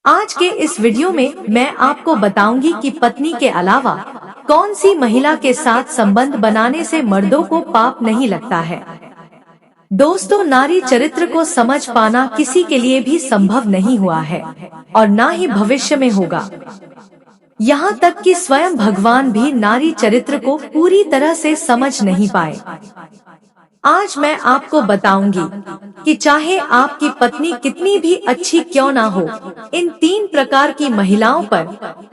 आज के इस वीडियो में मैं आपको बताऊंगी कि पत्नी के अलावा कौन सी महिला के साथ संबंध बनाने से मर्दों को पाप नहीं लगता है। दोस्तों, नारी चरित्र को समझ पाना किसी के लिए भी संभव नहीं हुआ है और ना ही भविष्य में होगा। यहाँ तक कि स्वयं भगवान भी नारी चरित्र को पूरी तरह से समझ नहीं पाए। आज मैं आपको बताऊंगी कि चाहे आपकी पत्नी कितनी भी अच्छी क्यों ना हो, इन 3 प्रकार की महिलाओं पर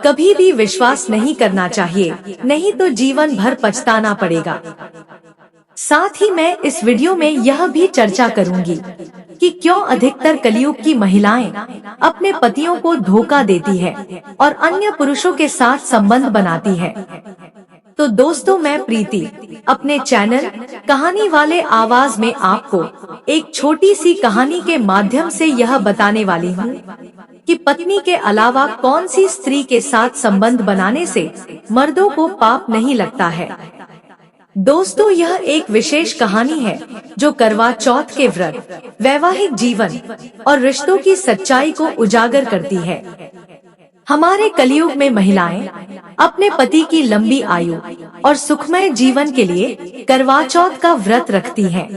कभी भी विश्वास नहीं करना चाहिए, नहीं तो जीवन भर पछताना पड़ेगा। साथ ही मैं इस वीडियो में यह भी चर्चा करूंगी कि क्यों अधिकतर कलयुग की महिलाएं अपने पतियों को धोखा देती है और अन्य पुरुषों के साथ संबंध बनाती है। तो दोस्तों, मैं प्रीति अपने चैनल कहानी वाले आवाज में आपको एक छोटी सी कहानी के माध्यम से यह बताने वाली हूँ कि पत्नी के अलावा कौन सी स्त्री के साथ संबंध बनाने से मर्दों को पाप नहीं लगता है। दोस्तों, यह एक विशेष कहानी है जो करवा चौथ के व्रत, वैवाहिक जीवन और रिश्तों की सच्चाई को उजागर करती है। हमारे कलयुग में महिलाएं अपने पति की लंबी आयु और सुखमय जीवन के लिए करवा चौथ का व्रत रखती हैं।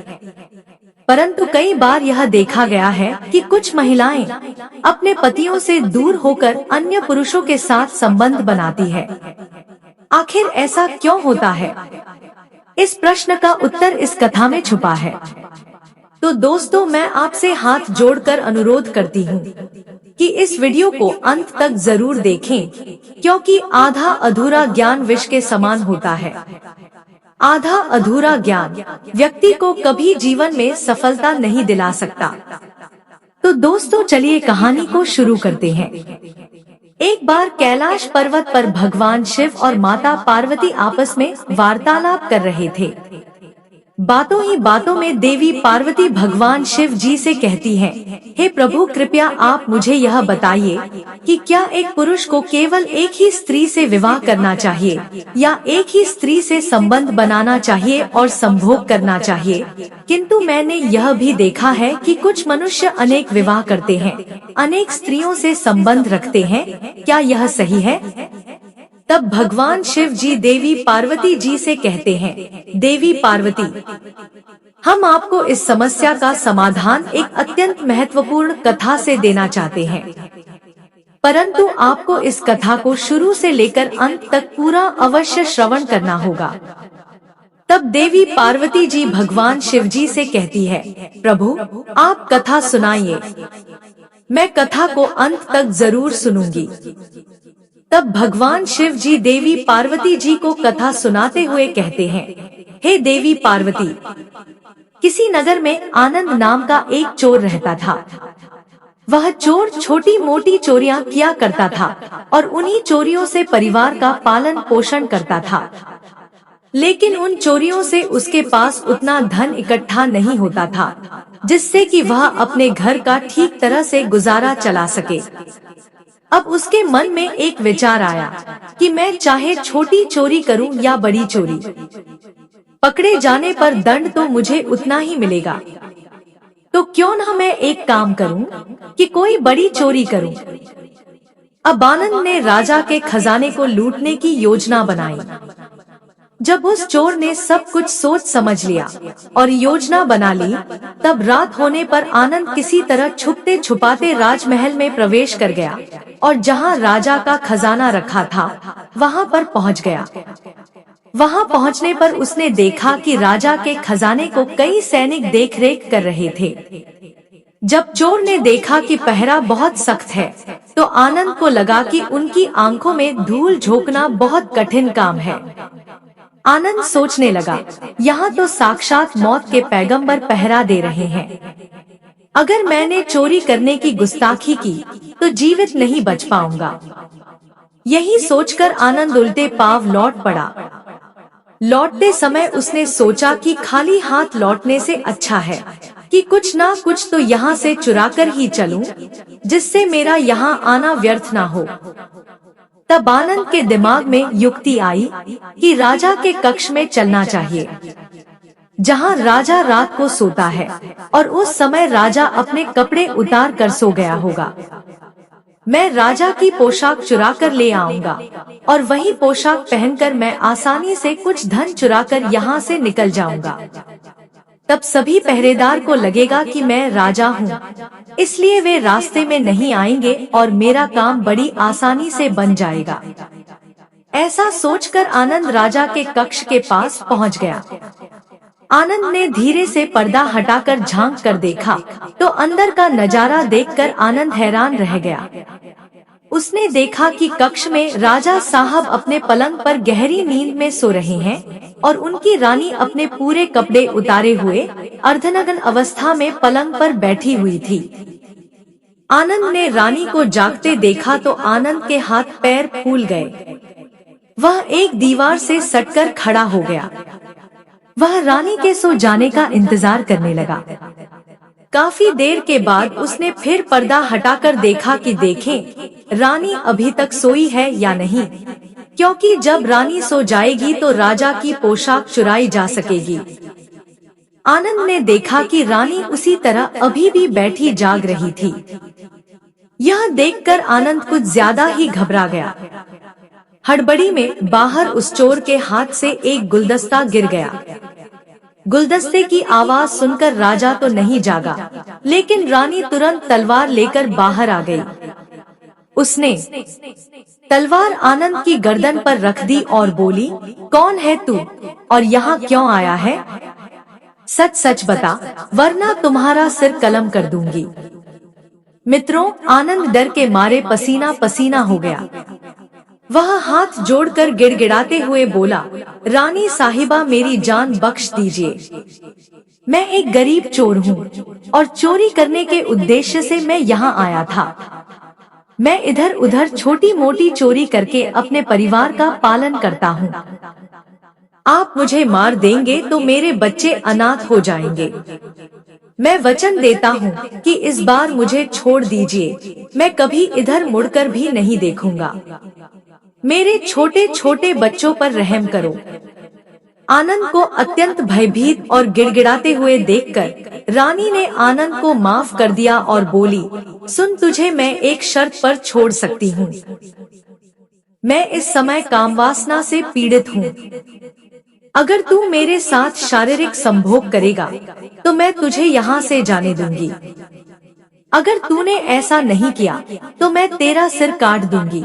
परंतु कई बार यह देखा गया है कि कुछ महिलाएं अपने पतियों से दूर होकर अन्य पुरुषों के साथ संबंध बनाती है। आखिर ऐसा क्यों होता है? इस प्रश्न का उत्तर इस कथा में छुपा है। तो दोस्तों, मैं आपसे हाथ जोड़कर अनुरोध करती हूँ कि इस वीडियो को अंत तक जरूर देखें, क्योंकि आधा अधूरा ज्ञान विष के समान होता है। आधा अधूरा ज्ञान व्यक्ति को कभी जीवन में सफलता नहीं दिला सकता। तो दोस्तों, चलिए कहानी को शुरू करते हैं। एक बार कैलाश पर्वत पर भगवान शिव और माता पार्वती आपस में वार्तालाप कर रहे थे। बातों ही बातों में देवी पार्वती भगवान शिव जी से कहती हैं, हे प्रभु, कृपया आप मुझे यह बताइए कि क्या एक पुरुष को केवल एक ही स्त्री से विवाह करना चाहिए या एक ही स्त्री से संबंध बनाना चाहिए और संभोग करना चाहिए? किंतु मैंने यह भी देखा है कि कुछ मनुष्य अनेक विवाह करते हैं, अनेक स्त्रियों से संबंध रखते हैं। क्या यह सही है? तब भगवान शिव जी देवी पार्वती जी से कहते हैं, देवी पार्वती, हम आपको इस समस्या का समाधान एक अत्यंत महत्वपूर्ण कथा से देना चाहते हैं, परंतु आपको इस कथा को शुरू से लेकर अंत तक पूरा अवश्य श्रवण करना होगा। तब देवी पार्वती जी भगवान शिव जी से कहती है, प्रभु, आप कथा सुनाइए, मैं कथा को अंत तक जरूर सुनूंगी। तब भगवान शिव जी देवी पार्वती जी को कथा सुनाते हुए कहते हैं, हे देवी पार्वती, किसी नगर में आनंद नाम का एक चोर रहता था। वह चोर छोटी मोटी चोरियां किया करता था और उन्हीं चोरियों से परिवार का पालन पोषण करता था। लेकिन उन चोरियों से उसके पास उतना धन इकट्ठा नहीं होता था जिससे कि वह अपने घर का ठीक तरह से गुजारा चला सके। अब उसके मन में एक विचार आया कि मैं चाहे छोटी चोरी करूं या बड़ी चोरी, पकड़े जाने पर दंड तो मुझे उतना ही मिलेगा। तो क्यों ना मैं एक काम करूं कि कोई बड़ी चोरी करूं। अब आनंद ने राजा के खजाने को लूटने की योजना बनाई। जब उस चोर ने सब कुछ सोच समझ लिया और योजना बना ली, तब रात होने पर आनंद किसी तरह छुपते छुपाते राजमहल में प्रवेश कर गया और जहां राजा का खजाना रखा था वहां पर पहुंच गया। वहां पहुंचने पर उसने देखा कि राजा के खजाने को कई सैनिक देख रेख कर रहे थे। जब चोर ने देखा कि पहरा बहुत सख्त है, तो आनंद को लगा कि उनकी आंखों में धूल झोंकना बहुत कठिन काम है। आनंद सोचने लगा, यहाँ तो साक्षात मौत के पैगंबर पहरा दे रहे हैं। अगर मैंने चोरी करने की गुस्ताखी की तो जीवित नहीं बच पाऊंगा। यही सोचकर आनंद उल्टे पांव लौट पड़ा। लौटते समय उसने सोचा कि खाली हाथ लौटने से अच्छा है कि कुछ ना कुछ तो यहाँ से चुराकर ही चलूं, जिससे मेरा यहाँ आना व्यर्थ ना हो। तब आनंद के दिमाग में युक्ति आई कि राजा के कक्ष में चलना चाहिए, जहां राजा रात को सोता है और उस समय राजा अपने कपड़े उतार कर सो गया होगा। मैं राजा की पोशाक चुरा कर ले आऊंगा और वही पोशाक पहनकर मैं आसानी से कुछ धन चुराकर यहाँ से निकल जाऊंगा। तब सभी पहरेदार को लगेगा कि मैं राजा हूँ, इसलिए वे रास्ते में नहीं आएंगे और मेरा काम बड़ी आसानी से बन जाएगा। ऐसा सोचकर आनंद राजा के कक्ष के पास पहुँच गया। आनंद ने धीरे से पर्दा हटाकर झांक कर देखा तो अंदर का नजारा देखकर आनंद हैरान रह गया। उसने देखा कि कक्ष में राजा साहब अपने पलंग पर गहरी नींद में सो रहे हैं और उनकी रानी अपने पूरे कपड़े उतारे हुए अर्धनग्न अवस्था में पलंग पर बैठी हुई थी। आनंद ने रानी को जागते देखा तो आनंद के हाथ पैर फूल गए। वह एक दीवार से सटकर खड़ा हो गया। वह रानी के सो जाने का इंतजार करने लगा। काफी देर के बाद उसने फिर पर्दा हटाकर देखा कि देखें रानी अभी तक सोई है या नहीं, क्योंकि जब रानी सो जाएगी तो राजा की पोशाक चुराई जा सकेगी। आनंद ने देखा कि रानी उसी तरह अभी भी बैठी जाग रही थी। यह देखकर आनंद कुछ ज्यादा ही घबरा गया। हड़बड़ी में बाहर उस चोर के हाथ से एक गुलदस्ता गिर गया। गुलदस्ते की आवाज सुनकर राजा तो नहीं जागा, लेकिन रानी तुरंत तलवार लेकर बाहर आ गई। उसने तलवार आनंद की गर्दन पर रख दी और बोली, कौन है तू और यहाँ क्यों आया है? सच सच बता, वरना तुम्हारा सिर कलम कर दूंगी। मित्रों, आनंद डर के मारे पसीना पसीना हो गया। वह हाथ जोड़कर गिड़गिड़ाते हुए बोला, रानी साहिबा मेरी जान बख्श दीजिए। मैं एक गरीब चोर हूँ और चोरी करने के उद्देश्य से मैं यहाँ आया था। मैं इधर उधर छोटी मोटी चोरी करके अपने परिवार का पालन करता हूँ। आप मुझे मार देंगे तो मेरे बच्चे अनाथ हो जाएंगे। मैं वचन देता हूँ कि इस बार मुझे छोड़ दीजिए। मैं कभी इधर मुड़कर भी नहीं देखूंगा। मेरे छोटे छोटे बच्चों पर रहम करो। आनंद को अत्यंत भयभीत और गिड़गिड़ाते हुए देखकर रानी ने आनंद को माफ कर दिया और बोली, सुन, तुझे मैं एक शर्त पर छोड़ सकती हूँ। मैं इस समय कामवासना से पीड़ित हूँ। अगर तू मेरे साथ शारीरिक संभोग करेगा तो मैं तुझे यहाँ से जाने दूंगी। अगर तूने ऐसा नहीं किया तो मैं तेरा सिर काट दूंगी।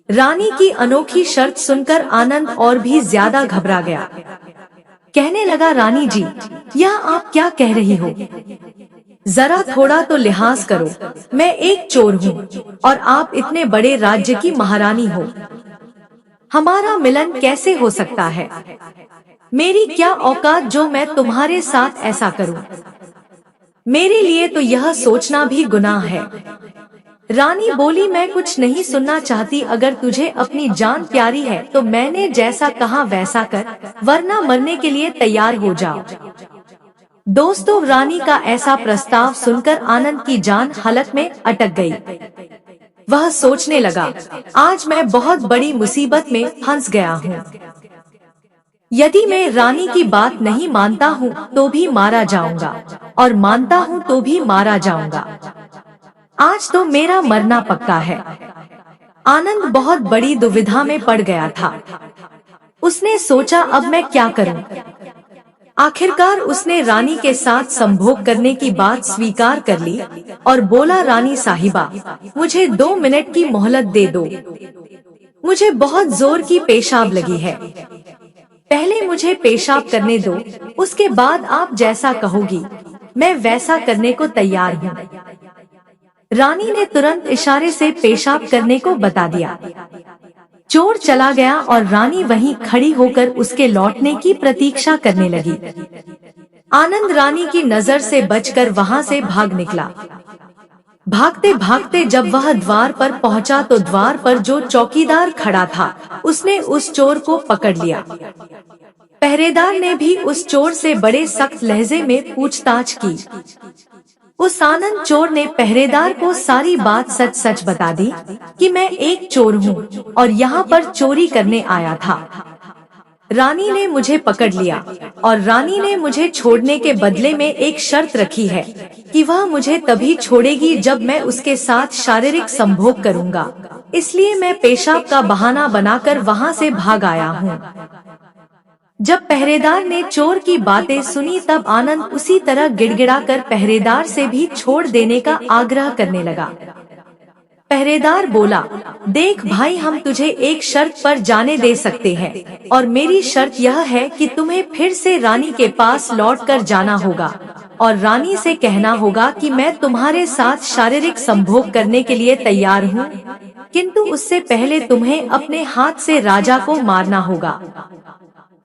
रानी की अनोखी शर्त सुनकर आनंद और भी ज्यादा घबरा गया। कहने लगा, रानी जी, यह आप क्या कह रही हो? जरा थोड़ा तो लिहाज करो। मैं एक चोर हूँ और आप इतने बड़े राज्य की महारानी हो। हमारा मिलन कैसे हो सकता है? मेरी क्या औकात जो मैं तुम्हारे साथ ऐसा करूं? मेरे लिए तो यह सोचना भी गुनाह है। रानी बोली, मैं कुछ नहीं सुनना चाहती। अगर तुझे अपनी जान प्यारी है तो मैंने जैसा कहा वैसा कर, वरना मरने के लिए तैयार हो जाओ। दोस्तों, रानी का ऐसा प्रस्ताव सुनकर आनंद की जान हलक में अटक गई। वह सोचने लगा, आज मैं बहुत बड़ी मुसीबत में फंस गया हूँ। यदि मैं रानी की बात नहीं मानता हूँ तो भी मारा जाऊंगा और मानता हूँ तो भी मारा जाऊंगा। आज तो मेरा मरना पक्का है। आनंद बहुत बड़ी दुविधा में पड़ गया था। उसने सोचा, अब मैं क्या करूं? आखिरकार उसने रानी के साथ संभोग करने की बात स्वीकार कर ली और बोला, रानी साहिबा, मुझे 2 मिनट की मोहलत दे दो। मुझे बहुत जोर की पेशाब लगी है। पहले मुझे पेशाब करने दो, उसके बाद आप जैसा कहोगी मैं वैसा करने को तैयार हूँ। रानी ने तुरंत इशारे से पेशाब करने को बता दिया। चोर चला गया और रानी वहीं खड़ी होकर उसके लौटने की प्रतीक्षा करने लगी। आनंद रानी की नजर से बचकर वहां से भाग निकला। भागते भागते जब वह द्वार पर पहुंचा तो द्वार पर जो चौकीदार खड़ा था उसने उस चोर को पकड़ लिया। पहरेदार ने भी उस चोर से बड़े सख्त लहजे में पूछताछ की। उस आनंद चोर ने पहरेदार को सारी बात सच सच बता दी कि मैं एक चोर हूँ और यहाँ पर चोरी करने आया था। रानी ने मुझे पकड़ लिया और रानी ने मुझे छोड़ने के बदले में एक शर्त रखी है कि वह मुझे तभी छोड़ेगी जब मैं उसके साथ शारीरिक संभोग करूंगा। इसलिए मैं पेशाब का बहाना बनाकर वहां से भाग आया हूँ। जब पहरेदार ने चोर की बातें सुनी तब आनंद उसी तरह गिड़गिड़ाकर पहरेदार से भी छोड़ देने का आग्रह करने लगा। पहरेदार बोला, देख भाई, हम तुझे एक शर्त पर जाने दे सकते हैं और मेरी शर्त यह है कि तुम्हें फिर से रानी के पास लौटकर जाना होगा और रानी से कहना होगा कि मैं तुम्हारे साथ शारीरिक संभोग करने के लिए तैयार हूँ, किंतु उससे पहले तुम्हें अपने हाथ से राजा को मारना होगा।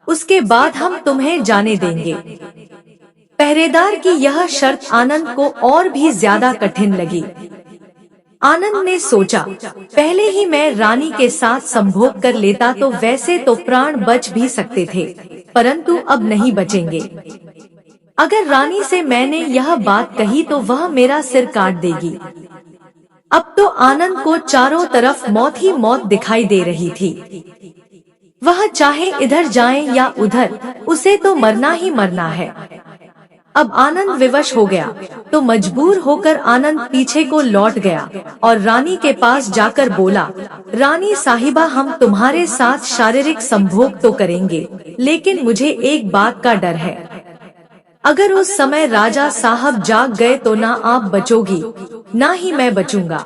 उसके बाद हम तुम्हें जाने देंगे। पहरेदार की यह शर्त आनंद को और भी ज्यादा कठिन लगी। आनंद ने सोचा, पहले ही मैं रानी के साथ संभोग कर लेता तो वैसे तो प्राण बच भी सकते थे, परंतु अब नहीं बचेंगे। अगर रानी से मैंने यह बात कही तो वह मेरा सिर काट देगी। अब तो आनंद को चारों तरफ मौत ही मौत दिखाई दे रही थी। वह चाहे इधर जाए या उधर, उसे तो मरना ही मरना है। अब आनंद विवश हो गया तो मजबूर होकर आनंद पीछे को लौट गया और रानी के पास जाकर बोला, रानी साहिबा, हम तुम्हारे साथ शारीरिक संभोग तो करेंगे, लेकिन मुझे एक बात का डर है। अगर उस समय राजा साहब जाग गए तो ना आप बचोगी ना ही मैं बचूंगा।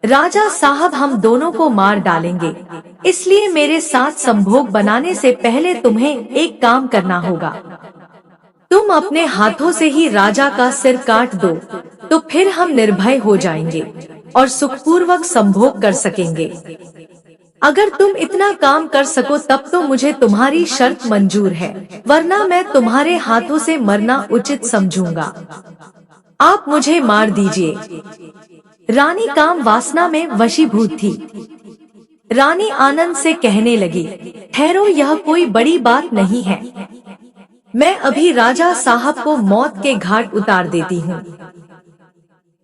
राजा साहब हम दोनों को मार डालेंगे, इसलिए मेरे साथ संभोग बनाने से पहले तुम्हें एक काम करना होगा। तुम अपने हाथों से ही राजा का सिर काट दो, तो फिर हम निर्भय हो जाएंगे और सुखपूर्वक संभोग कर सकेंगे। अगर तुम इतना काम कर सको तब तो मुझे तुम्हारी शर्त मंजूर है, वरना मैं तुम्हारे हाथों से मरना उचित समझूंगा। आप मुझे मार दीजिए। रानी काम वासना में वशीभूत थी। रानी आनंद से कहने लगी, ठहरो, यह कोई बड़ी बात नहीं है। मैं अभी राजा साहब को मौत के घाट उतार देती हूँ।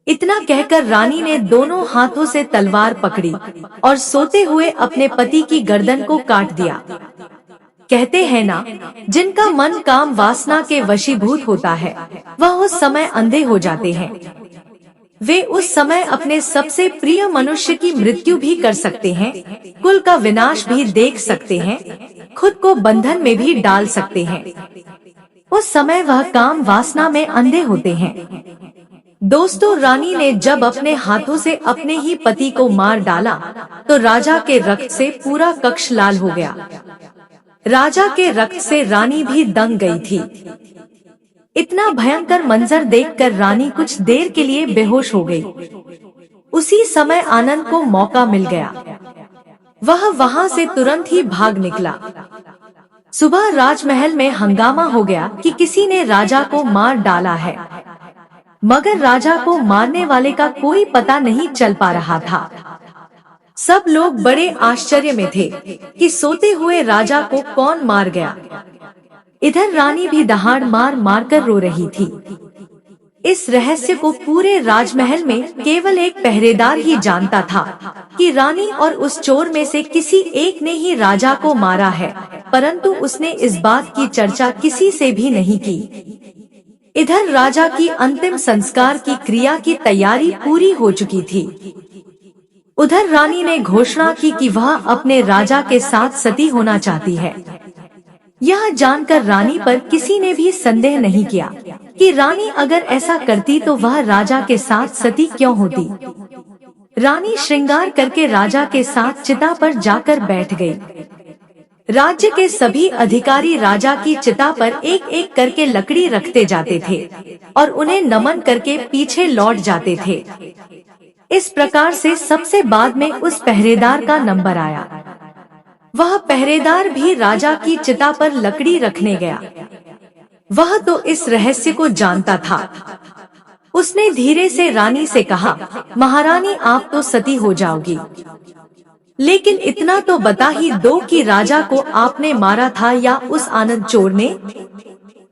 इतना कहकर रानी ने दोनों हाथों से तलवार पकड़ी और सोते हुए अपने पति की गर्दन को काट दिया। कहते हैं ना, जिनका मन काम वासना के वशीभूत होता है वह उस समय अंधे हो जाते हैं। वे उस समय अपने सबसे प्रिय मनुष्य की मृत्यु भी कर सकते हैं, कुल का विनाश भी देख सकते हैं, खुद को बंधन में भी डाल सकते हैं। उस समय वह काम वासना में अंधे होते हैं। दोस्तों, रानी ने जब अपने हाथों से अपने ही पति को मार डाला तो राजा के रक्त से पूरा कक्ष लाल हो गया। राजा के रक्त से रानी भी दंग गई थी। इतना भयंकर मंजर देखकर रानी कुछ देर के लिए बेहोश हो गई। उसी समय आनंद को मौका मिल गया। वह वहां से तुरंत ही भाग निकला। सुबह राजमहल में हंगामा हो गया कि किसी ने राजा को मार डाला है, मगर राजा को मारने वाले का कोई पता नहीं चल पा रहा था। सब लोग बड़े आश्चर्य में थे कि सोते हुए राजा को कौन मार गया। इधर रानी भी दहाड़ मार मार कर रो रही थी। इस रहस्य को पूरे राजमहल में केवल एक पहरेदार ही जानता था कि रानी और उस चोर में से किसी एक ने ही राजा को मारा है, परंतु उसने इस बात की चर्चा किसी से भी नहीं की। इधर राजा की अंतिम संस्कार की क्रिया की तैयारी पूरी हो चुकी थी। उधर रानी ने घोषणा की कि वह अपने राजा के साथ सती होना चाहती है। यह जानकर रानी पर किसी ने भी संदेह नहीं किया कि रानी अगर ऐसा करती तो वह राजा के साथ सती क्यों होती। रानी श्रृंगार करके राजा के साथ चिता पर जाकर बैठ गई। राज्य के सभी अधिकारी राजा की चिता पर एक एक करके लकड़ी रखते जाते थे और उन्हें नमन करके पीछे लौट जाते थे। इस प्रकार से सबसे बाद में उस पहरेदार का नंबर आया। वह पहरेदार भी राजा की चिता पर लकड़ी रखने गया। वह तो इस रहस्य को जानता था। उसने धीरे से रानी से कहा, महारानी, आप तो सती हो जाओगी, लेकिन इतना तो बता ही दो कि राजा को आपने मारा था या उस आनंद चोर ने।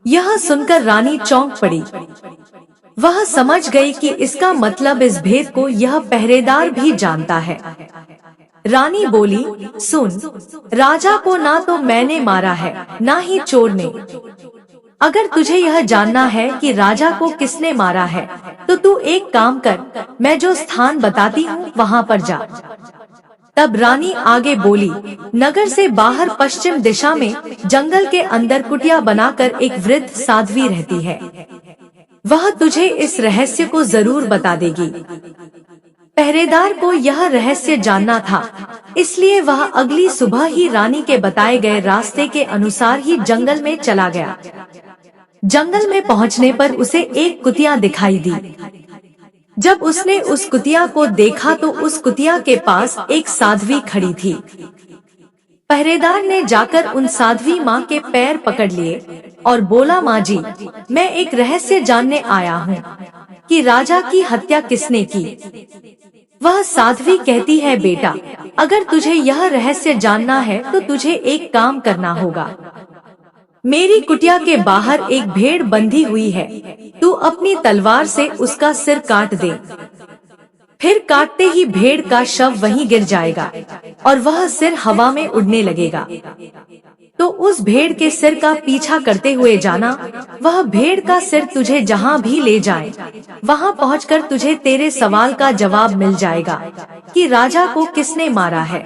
यह सुनकर रानी चौंक पड़ी। वह समझ गई कि इसका मतलब इस भेद को यह पहरेदार भी जानता है। रानी बोली, सुन, राजा को ना तो मैंने मारा है ना ही चोर ने। अगर तुझे यह जानना है कि राजा को किसने मारा है तो तू एक काम कर, मैं जो स्थान बताती हूँ वहाँ पर जा। तब रानी आगे बोली, नगर से बाहर पश्चिम दिशा में जंगल के अंदर कुटिया बनाकर एक वृद्ध साध्वी रहती है। वह तुझे इस रहस्य को जरूर बता देगी। पहरेदार को यह रहस्य जानना था, इसलिए वह अगली सुबह ही रानी के बताए गए रास्ते के अनुसार ही जंगल में चला गया। जंगल में पहुंचने पर उसे एक कुतिया दिखाई दी। जब उसने उस कुतिया को देखा तो उस कुतिया के पास एक साध्वी खड़ी थी। पहरेदार ने जाकर उन साध्वी माँ के पैर पकड़ लिए और बोला, माँ जी, मैं एक रहस्य जानने आया हूँ कि राजा की हत्या किसने की। वह साध्वी कहती है, बेटा, अगर तुझे यह रहस्य जानना है तो तुझे एक काम करना होगा। मेरी कुटिया के बाहर एक भेड़ बंधी हुई है, तू अपनी तलवार से उसका सिर काट दे। फिर काटते ही भेड़ का शव वहीं गिर जाएगा और वह सिर हवा में उड़ने लगेगा। तो उस भेड़ के सिर का पीछा करते हुए जाना। वह भेड़ का सिर तुझे जहाँ भी ले जाए, वहाँ पहुँचकर तुझे तेरे सवाल का जवाब मिल जाएगा कि राजा को किसने मारा है।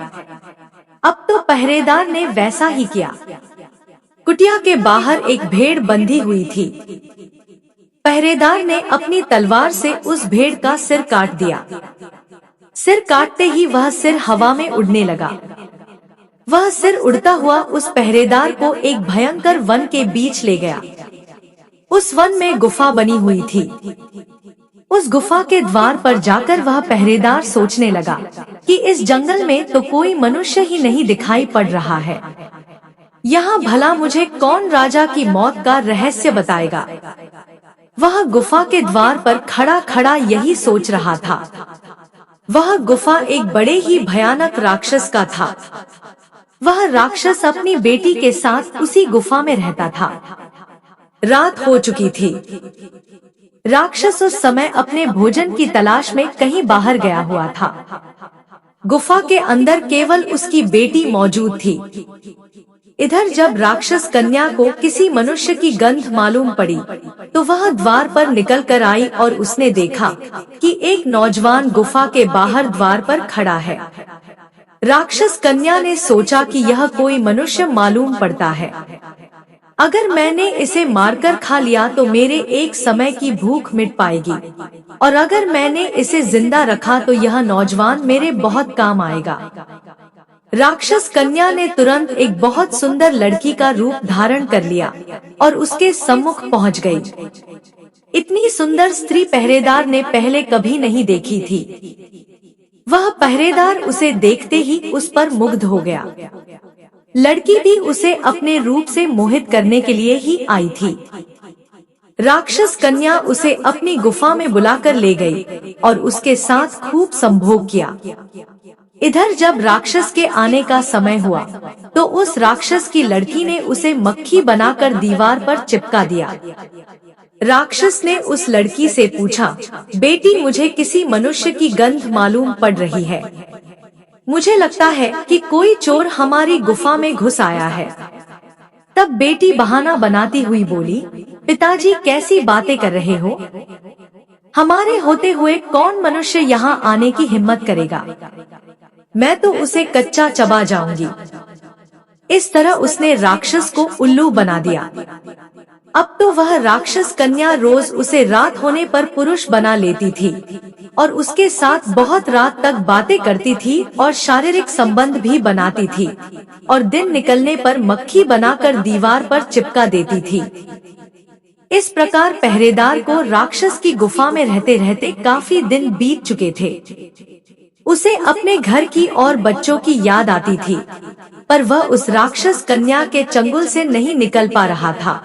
अब तो पहरेदार ने वैसा ही किया। कुटिया के बाहर एक भेड़ बंधी हुई थी। पहरेदार ने अपनी तलवार से उस भेड़ का सिर काट दिया। सिर काटते ही वह सिर हवा में उड़ने लगा। वह सिर उड़ता हुआ उस पहरेदार को एक भयंकर वन के बीच ले गया। उस वन में गुफा बनी हुई थी। उस गुफा के द्वार पर जाकर वह पहरेदार सोचने लगा कि इस जंगल में तो कोई मनुष्य ही नहीं दिखाई पड़ रहा है। यहाँ भला मुझे कौन राजा की मौत का रहस्य बताएगा। वह गुफा के द्वार पर खड़ा खड़ा यही सोच रहा था। वह गुफा एक बड़े ही भयानक राक्षस का था। वह राक्षस अपनी बेटी के साथ उसी गुफा में रहता था। रात हो चुकी थी। राक्षस उस समय अपने भोजन की तलाश में कहीं बाहर गया हुआ था। गुफा के अंदर केवल उसकी बेटी मौजूद थी। इधर जब राक्षस कन्या को किसी मनुष्य की गंध मालूम पड़ी तो वह द्वार पर निकल कर आई और उसने देखा कि एक नौजवान गुफा के बाहर द्वार पर खड़ा है। राक्षस कन्या ने सोचा कि यह कोई मनुष्य मालूम पड़ता है। अगर मैंने इसे मारकर खा लिया तो मेरे एक समय की भूख मिट पाएगी, और अगर मैंने इसे जिंदा रखा तो यह नौजवान मेरे बहुत काम आएगा। राक्षस कन्या ने तुरंत एक बहुत सुंदर लड़की का रूप धारण कर लिया और उसके सम्मुख पहुंच गई। इतनी सुंदर स्त्री पहरेदार ने पहले कभी नहीं देखी थी। वह पहरेदार उसे देखते ही उस पर मुग्ध हो गया। लड़की भी उसे अपने रूप से मोहित करने के लिए ही आई थी। राक्षस कन्या उसे अपनी गुफा में बुलाकर ले गई और उसके साथ खूब संभोग किया। इधर जब राक्षस के आने का समय हुआ तो उस राक्षस की लड़की ने उसे मक्खी बनाकर दीवार पर चिपका दिया। राक्षस ने उस लड़की से पूछा, बेटी, मुझे किसी मनुष्य की गंध मालूम पड़ रही है। मुझे लगता है कि कोई चोर हमारी गुफा में घुस आया है। तब बेटी बहाना बनाती हुई बोली, पिताजी, कैसी बातें कर रहे हो? हमारे होते हुए कौन मनुष्य यहाँ आने की हिम्मत करेगा? मैं तो उसे कच्चा चबा जाऊंगी। इस तरह उसने राक्षस को उल्लू बना दिया। अब तो वह राक्षस कन्या रोज उसे रात होने पर पुरुष बना लेती थी और उसके साथ बहुत रात तक बातें करती थी और शारीरिक संबंध भी बनाती थी, और दिन निकलने पर मक्खी बनाकर दीवार पर चिपका देती थी। इस प्रकार पहरेदार को राक्षस की गुफा में रहते रहते काफी दिन बीत चुके थे। उसे अपने घर की और बच्चों की याद आती थी, पर वह उस राक्षस कन्या के चंगुल से नहीं निकल पा रहा था।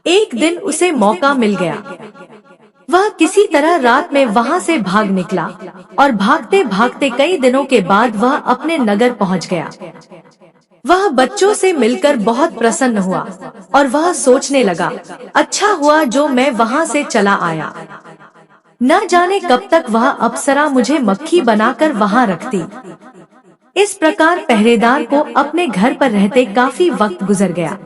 एक दिन उसे मौका मिल गया। वह किसी तरह रात में वहां से भाग निकला और भागते भागते कई दिनों के बाद वह अपने नगर पहुंच गया। वह बच्चों से मिलकर बहुत प्रसन्न हुआ और वह सोचने लगा, अच्छा हुआ जो मैं वहां से चला आया। न जाने कब तक वह अप्सरा मुझे मक्खी बनाकर वहां रखती। इस प्रकार पहरेदार को अपने घर पर रहते काफी वक्त गुजर गया।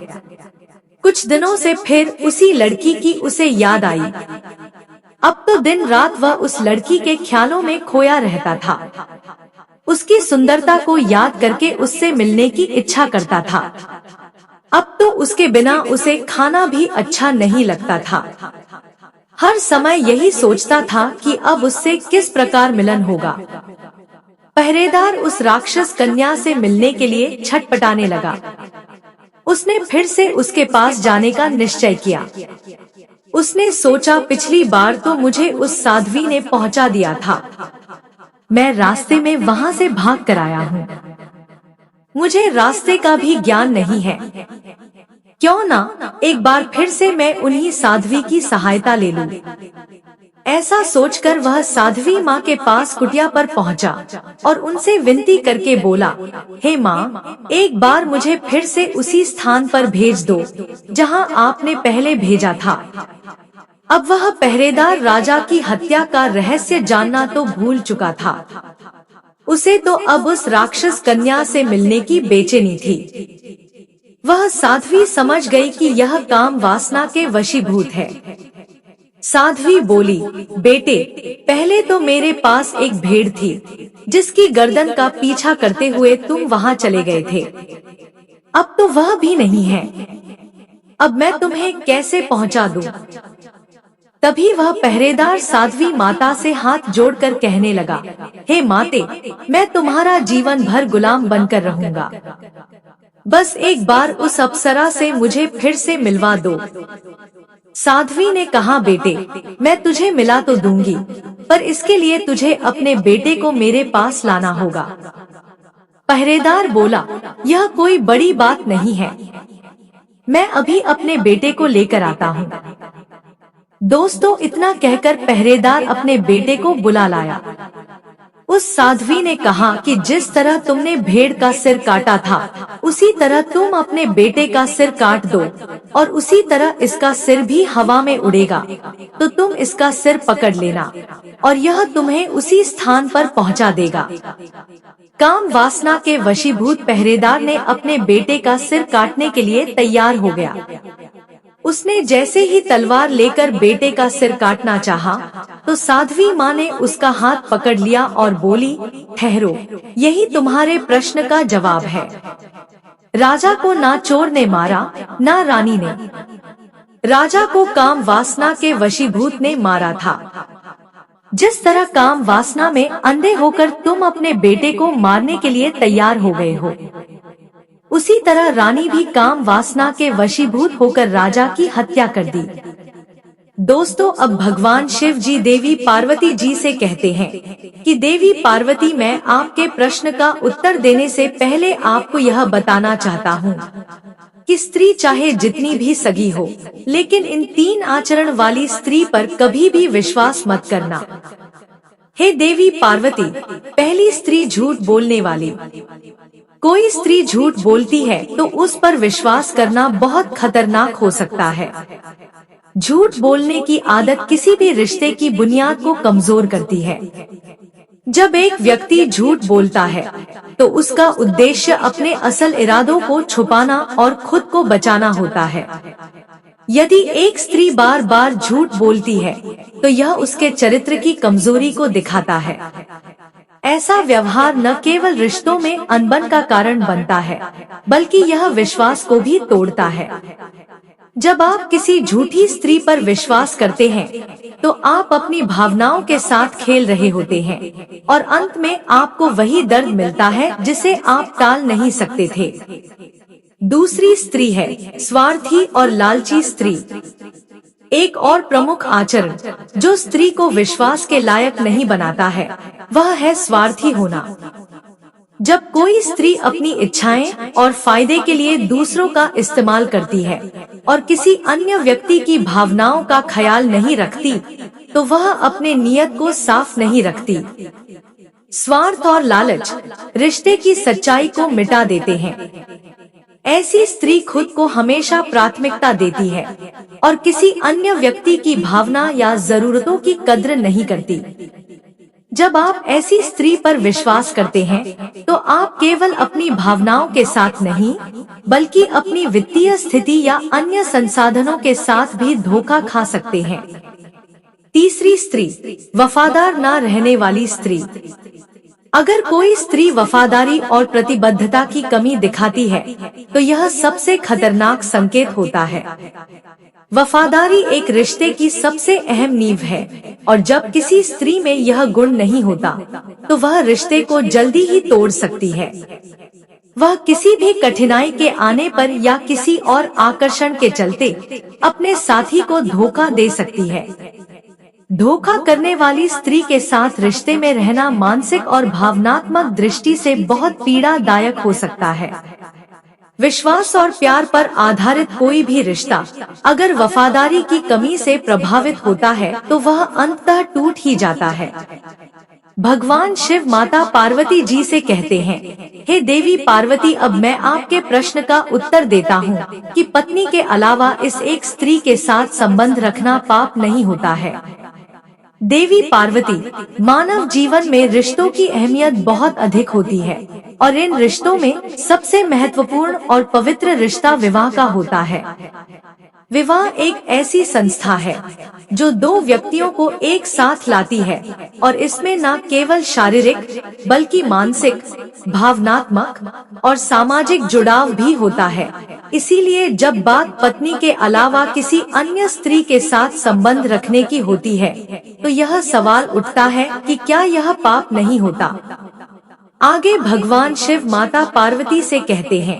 कुछ दिनों से फिर उसी लड़की की उसे याद आई। अब तो दिन रात वह उस लड़की के ख्यालों में खोया रहता था। उसकी सुंदरता को याद करके उससे मिलने की इच्छा करता था। अब तो उसके बिना उसे खाना भी अच्छा नहीं लगता था। हर समय यही सोचता था कि अब उससे किस प्रकार मिलन होगा। पहरेदार उस राक्षस कन्या से मिलने के लिए छटपटाने लगा। उसने फिर से उसके पास जाने का निश्चय किया। उसने सोचा, पिछली बार तो मुझे उस साध्वी ने पहुंचा दिया था, मैं रास्ते में वहां से भाग कर आया हूँ। मुझे रास्ते का भी ज्ञान नहीं है। क्यों ना एक बार फिर से मैं उन्हीं साध्वी की सहायता ले लूं। ऐसा सोचकर वह साध्वी माँ के पास कुटिया पर पहुँचा और उनसे विनती करके बोला, हे माँ, एक बार मुझे फिर से उसी स्थान पर भेज दो जहाँ आपने पहले भेजा था। अब वह पहरेदार राजा की हत्या का रहस्य जानना तो भूल चुका था। उसे तो अब उस राक्षस कन्या से मिलने की बेचैनी थी। वह साध्वी समझ गई कि यह काम वासना के वशीभूत है। साध्वी बोली, बेटे, पहले तो मेरे पास एक भेड़ थी जिसकी गर्दन का पीछा करते हुए तुम वहां चले गए थे। अब तो वह भी नहीं है। अब मैं तुम्हें कैसे पहुंचा दूं? तभी वह पहरेदार साध्वी माता से हाथ जोड़कर कहने लगा, हे माते, मैं तुम्हारा जीवन भर गुलाम बनकर रहूंगा। बस एक बार उस अप्सरा से मुझे फिर से मिलवा दो। साध्वी ने कहा, बेटे, मैं तुझे मिला तो दूंगी, पर इसके लिए तुझे अपने बेटे को मेरे पास लाना होगा। पहरेदार बोला, यह कोई बड़ी बात नहीं है, मैं अभी अपने बेटे को लेकर आता हूँ। दोस्तों, इतना कहकर पहरेदार अपने बेटे को बुला लाया। उस साध्वी ने कहा कि जिस तरह तुमने भेड़ का सिर काटा था, उसी तरह तुम अपने बेटे का सिर काट दो और उसी तरह इसका सिर भी हवा में उड़ेगा, तो तुम इसका सिर पकड़ लेना और यह तुम्हें उसी स्थान पर पहुंचा देगा। काम वासना के वशीभूत पहरेदार ने अपने बेटे का सिर काटने के लिए तैयार हो गया। उसने जैसे ही तलवार लेकर बेटे का सिर काटना चाहा, तो साध्वी माँ ने उसका हाथ पकड़ लिया और बोली, ठहरो, यही तुम्हारे प्रश्न का जवाब है। राजा को ना चोर ने मारा, ना रानी ने। राजा को काम वासना के वशीभूत ने मारा था। जिस तरह काम वासना में अंधे होकर तुम अपने बेटे को मारने के लिए तैयार हो गए हो, उसी तरह रानी भी काम वासना के वशीभूत होकर राजा की हत्या कर दी। दोस्तों, अब भगवान शिव जी देवी पार्वती जी से कहते हैं कि देवी पार्वती, मैं आपके प्रश्न का उत्तर देने से पहले आपको यह बताना चाहता हूँ कि स्त्री चाहे जितनी भी सगी हो, लेकिन इन 3 आचरण वाली स्त्री पर कभी भी विश्वास मत करना। हे देवी पार्वती, पहली स्त्री झूठ बोलने वाली। कोई स्त्री झूठ बोलती है तो उस पर विश्वास करना बहुत खतरनाक हो सकता है। झूठ बोलने की आदत किसी भी रिश्ते की बुनियाद को कमजोर करती है। जब एक व्यक्ति झूठ बोलता है तो उसका उद्देश्य अपने असल इरादों को छुपाना और खुद को बचाना होता है। यदि एक स्त्री बार बार झूठ बोलती है तो यह उसके चरित्र की कमजोरी को दिखाता है। ऐसा व्यवहार न केवल रिश्तों में अनबन का कारण बनता है, बल्कि यह विश्वास को भी तोड़ता है। जब आप किसी झूठी स्त्री पर विश्वास करते हैं, तो आप अपनी भावनाओं के साथ खेल रहे होते हैं और अंत में आपको वही दर्द मिलता है जिसे आप टाल नहीं सकते थे। दूसरी स्त्री है स्वार्थी और लालची स्त्री। एक और प्रमुख आचरण जो स्त्री को विश्वास के लायक नहीं बनाता है, वह है स्वार्थी होना। जब कोई स्त्री अपनी इच्छाएं और फायदे के लिए दूसरों का इस्तेमाल करती है और किसी अन्य व्यक्ति की भावनाओं का ख्याल नहीं रखती, तो वह अपने नियत को साफ नहीं रखती। स्वार्थ और लालच रिश्ते की सच्चाई को मिटा देते हैं। ऐसी स्त्री खुद को हमेशा प्राथमिकता देती है और किसी अन्य व्यक्ति की भावना या जरूरतों की कद्र नहीं करती। जब आप ऐसी स्त्री पर विश्वास करते हैं तो आप केवल अपनी भावनाओं के साथ नहीं बल्कि अपनी वित्तीय स्थिति या अन्य संसाधनों के साथ भी धोखा खा सकते हैं। तीसरी स्त्री, वफादार ना रहने वाली स्त्री। अगर कोई स्त्री वफादारी और प्रतिबद्धता की कमी दिखाती है तो यह सबसे खतरनाक संकेत होता है। वफादारी एक रिश्ते की सबसे अहम नींव है और जब किसी स्त्री में यह गुण नहीं होता तो वह रिश्ते को जल्दी ही तोड़ सकती है। वह किसी भी कठिनाई के आने पर या किसी और आकर्षण के चलते अपने साथी को धोखा दे सकती है। धोखा करने वाली स्त्री के साथ रिश्ते में रहना मानसिक और भावनात्मक दृष्टि से बहुत पीड़ादायक हो सकता है। विश्वास और प्यार पर आधारित कोई भी रिश्ता अगर वफादारी की कमी से प्रभावित होता है तो वह अंततः टूट ही जाता है। भगवान शिव माता पार्वती जी से कहते हैं, हे देवी पार्वती, अब मैं आपके प्रश्न का उत्तर देता हूँ कि पत्नी के अलावा इस एक स्त्री के साथ संबंध रखना पाप नहीं होता है। देवी पार्वती, मानव जीवन में रिश्तों की अहमियत बहुत अधिक होती है और इन रिश्तों में सबसे महत्वपूर्ण और पवित्र रिश्ता विवाह का होता है। विवाह एक ऐसी संस्था है जो दो व्यक्तियों को एक साथ लाती है और इसमें न केवल शारीरिक बल्कि मानसिक, भावनात्मक और सामाजिक जुड़ाव भी होता है। इसीलिए जब बात पत्नी के अलावा किसी अन्य स्त्री के साथ संबंध रखने की होती है तो यह सवाल उठता है कि क्या यह पाप नहीं होता। आगे भगवान शिव माता पार्वती से कहते हैं,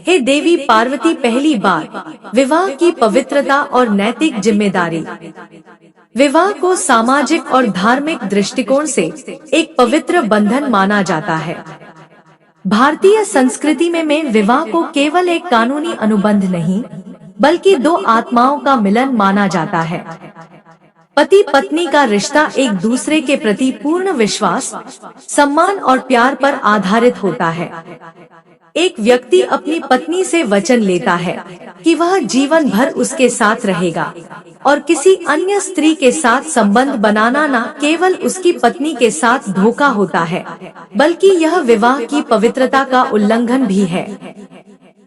हे देवी पार्वती, पहली बात विवाह की पवित्रता और नैतिक जिम्मेदारी। विवाह को सामाजिक और धार्मिक दृष्टिकोण से एक पवित्र बंधन माना जाता है। भारतीय संस्कृति में विवाह को केवल एक कानूनी अनुबंध नहीं बल्कि दो आत्माओं का मिलन माना जाता है। पति पत्नी का रिश्ता एक दूसरे के प्रति पूर्ण विश्वास, सम्मान और प्यार पर आधारित होता है। एक व्यक्ति अपनी पत्नी से वचन लेता है कि वह जीवन भर उसके साथ रहेगा और किसी अन्य स्त्री के साथ संबंध बनाना न केवल उसकी पत्नी के साथ धोखा होता है बल्कि यह विवाह की पवित्रता का उल्लंघन भी है।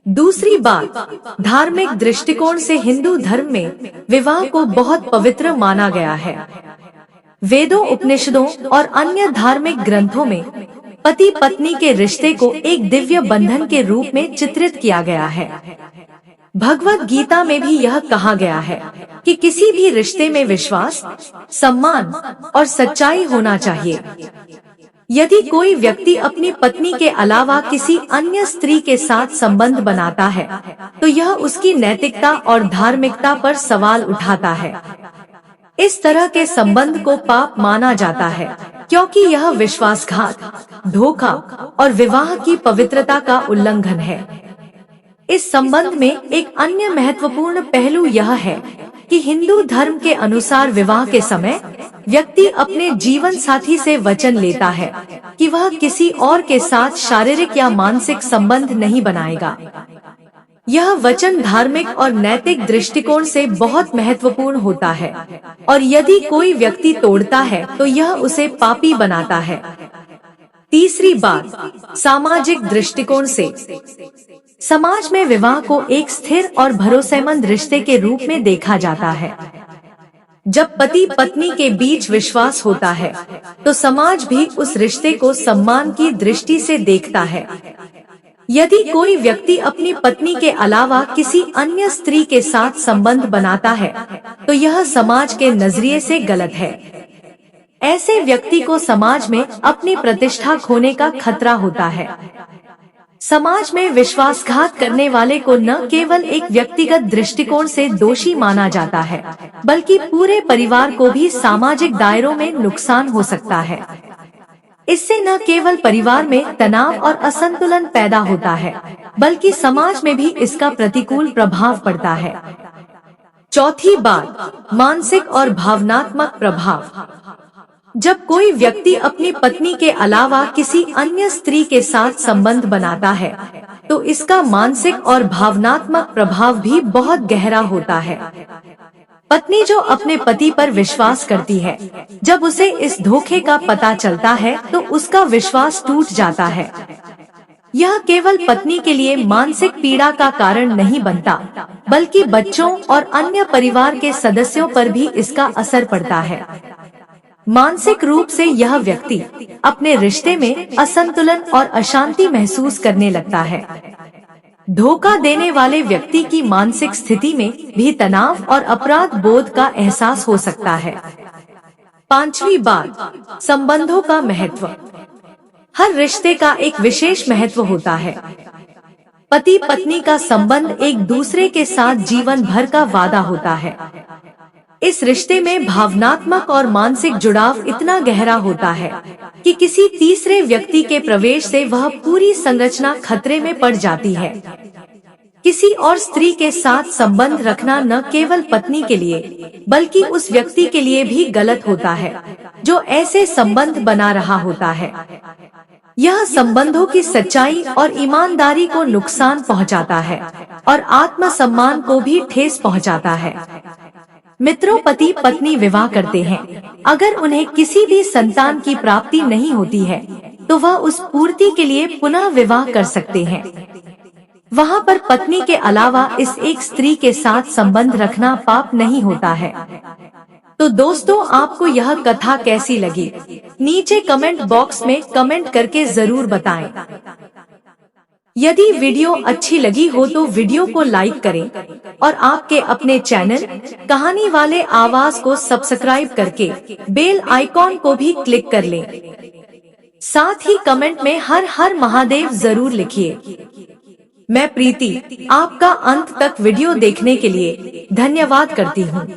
दूसरी बात, धार्मिक दृष्टिकोण से हिंदू धर्म में विवाह को बहुत पवित्र माना गया है। वेदों, उपनिषदों और अन्य धार्मिक ग्रंथों में पति पत्नी के रिश्ते को एक दिव्य बंधन के रूप में चित्रित किया गया है। भगवत गीता में भी यह कहा गया है कि किसी भी रिश्ते में विश्वास, सम्मान और सच्चाई होना चाहिए। यदि कोई व्यक्ति अपनी पत्नी के अलावा किसी अन्य स्त्री के साथ संबंध बनाता है तो यह उसकी नैतिकता और धार्मिकता पर सवाल उठाता है। इस तरह के संबंध को पाप माना जाता है क्योंकि यह विश्वासघात, धोखा और विवाह की पवित्रता का उल्लंघन है। इस संबंध में एक अन्य महत्वपूर्ण पहलू यह है कि हिंदू धर्म के अनुसार विवाह के समय व्यक्ति अपने जीवन साथी से वचन लेता है कि वह किसी और के साथ शारीरिक या मानसिक संबंध नहीं बनाएगा। यह वचन धार्मिक और नैतिक दृष्टिकोण से बहुत महत्वपूर्ण होता है और यदि कोई व्यक्ति तोड़ता है तो यह उसे पापी बनाता है। तीसरी बात, सामाजिक दृष्टिकोण से समाज में विवाह को एक स्थिर और भरोसेमंद रिश्ते के रूप में देखा जाता है। जब पति पत्नी के बीच विश्वास होता है तो समाज भी उस रिश्ते को सम्मान की दृष्टि से देखता है। यदि कोई व्यक्ति अपनी पत्नी के अलावा किसी अन्य स्त्री के साथ संबंध बनाता है तो यह समाज के नजरिए से गलत है। ऐसे व्यक्ति को समाज में अपनी प्रतिष्ठा खोने का खतरा होता है। समाज में विश्वासघात करने वाले को न केवल एक व्यक्तिगत दृष्टिकोण से दोषी माना जाता है बल्कि पूरे परिवार को भी सामाजिक दायरों में नुकसान हो सकता है। इससे न केवल परिवार में तनाव और असंतुलन पैदा होता है बल्कि समाज में भी इसका प्रतिकूल प्रभाव पड़ता है। चौथी बात, मानसिक और भावनात्मक प्रभाव। जब कोई व्यक्ति अपनी पत्नी के अलावा किसी अन्य स्त्री के साथ संबंध बनाता है तो इसका मानसिक और भावनात्मक प्रभाव भी बहुत गहरा होता है। पत्नी जो अपने पति पर विश्वास करती है, जब उसे इस धोखे का पता चलता है तो उसका विश्वास टूट जाता है। यह केवल पत्नी के लिए मानसिक पीड़ा का कारण नहीं बनता, बल्कि बच्चों और अन्य परिवार के सदस्यों पर भी इसका असर पड़ता है। मानसिक रूप से यह व्यक्ति अपने रिश्ते में असंतुलन और अशांति महसूस करने लगता है। धोखा देने वाले व्यक्ति की मानसिक स्थिति में भी तनाव और अपराध बोध का एहसास हो सकता है। पांचवी बात, संबंधों का महत्व। हर रिश्ते का एक विशेष महत्व होता है। पति पत्नी का संबंध एक दूसरे के साथ जीवन भर का वादा होता है। इस रिश्ते में भावनात्मक और मानसिक जुड़ाव इतना गहरा होता है कि किसी तीसरे व्यक्ति के प्रवेश से वह पूरी संरचना खतरे में पड़ जाती है। किसी और स्त्री के साथ संबंध रखना न केवल पत्नी के लिए, बल्कि उस व्यक्ति के लिए भी गलत होता है जो ऐसे संबंध बना रहा होता है। यह संबंधों की सच्चाई और ईमानदारी को नुकसान पहुंचाता है और आत्मसम्मान को भी ठेस पहुंचाता है। मित्रों, पति पत्नी विवाह करते हैं। अगर उन्हें किसी भी संतान की प्राप्ति नहीं होती है तो वह उस पूर्ति के लिए पुनः विवाह कर सकते हैं। वहाँ पर पत्नी के अलावा इस एक स्त्री के साथ संबंध रखना पाप नहीं होता है। तो दोस्तों, आपको यह कथा कैसी लगी? नीचे कमेंट बॉक्स में कमेंट करके जरूर बताएं। यदि वीडियो अच्छी लगी हो तो वीडियो को लाइक करें और आपके अपने चैनल कहानी वाले आवाज को सब्सक्राइब करके बेल आइकॉन को भी क्लिक कर लें। साथ ही कमेंट में हर हर महादेव जरूर लिखिए। मैं प्रीति आपका अंत तक वीडियो देखने के लिए धन्यवाद करती हूँ।